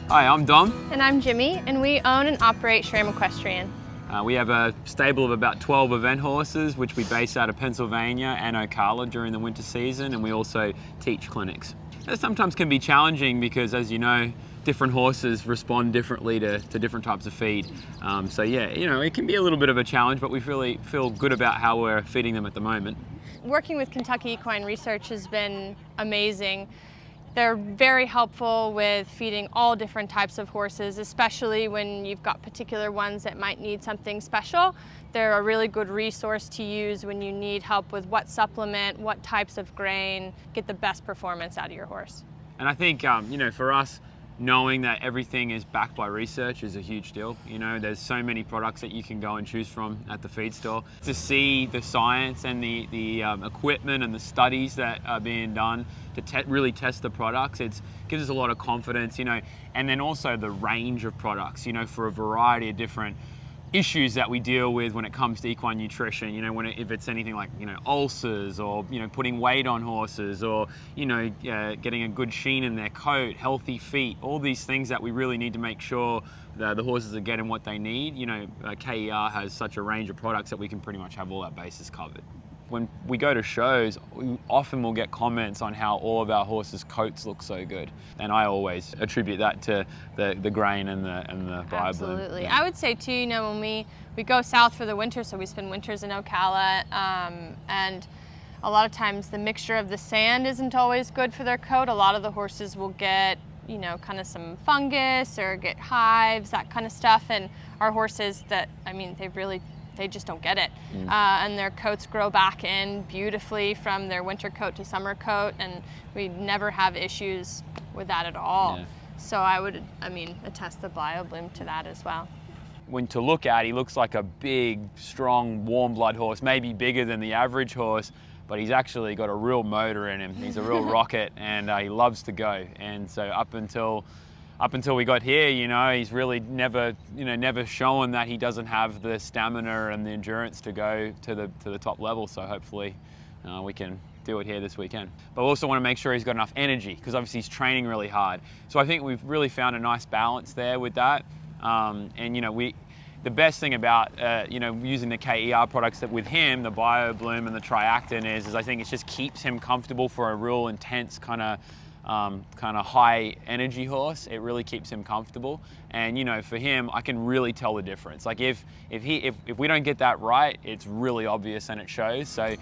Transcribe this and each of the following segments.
Hi, I'm Dom. And I'm Jimmie, and we own and operate Schramm Equestrian. We have a stable of about 12 event horses, which we base out of Pennsylvania and Ocala during the winter season, and we also teach clinics. That sometimes can be challenging because, as you know, different horses respond differently to different types of feed. So yeah, it can be a little bit of a challenge, but we really feel good about how we're feeding them at the moment. Working with Kentucky Equine Research has been amazing. They're very helpful with feeding all different types of horses, especially when you've got particular ones that might need something special. They're a really good resource to use when you need help with what supplement, what types of grain, get the best performance out of your horse. And I think, for us, knowing that everything is backed by research is a huge deal. There's so many products that you can go and choose from at the feed store. To see the science and the equipment and the studies that are being done to really test the products, it gives us a lot of confidence, and then also the range of products, for a variety of different issues that we deal with when it comes to equine nutrition, if it's anything like, ulcers or, putting weight on horses or, getting a good sheen in their coat, healthy feet, all these things that we really need to make sure that the horses are getting what they need. KER has such a range of products that we can pretty much have all our bases covered. When we go to shows, we often will get comments on how all of our horses' coats look so good. And I always attribute that to the grain and the BioBloom. Absolutely. Yeah. I would say too, when we go south for the winter, so we spend winters in Ocala, and a lot of times the mixture of the sand isn't always good for their coat. A lot of the horses will get kind of some fungus or get hives, that kind of stuff. And our horses they just don't get it. And their coats grow back in beautifully from their winter coat to summer coat, and we never have issues with that at all. Yeah. So I would, attest the BioBloom to that as well. When to look at, he looks like a big, strong, warm blood horse, maybe bigger than the average horse, but he's actually got a real motor in him. He's a real rocket, and he loves to go. And so up until we got here, he's really never shown that he doesn't have the stamina and the endurance to go to the top level. So hopefully we can do it here this weekend. But we also want to make sure he's got enough energy, because obviously he's training really hard. So I think we've really found a nice balance there with that. The best thing about using the KER products that with him, the BioBloom and the Triactin is I think it just keeps him comfortable for a real intense kind of high energy horse. It really keeps him comfortable, and for him, I can really tell the difference. Like if we don't get that right, it's really obvious and it shows. So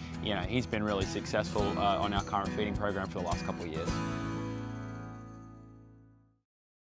he's been really successful on our current feeding program for the last couple of years.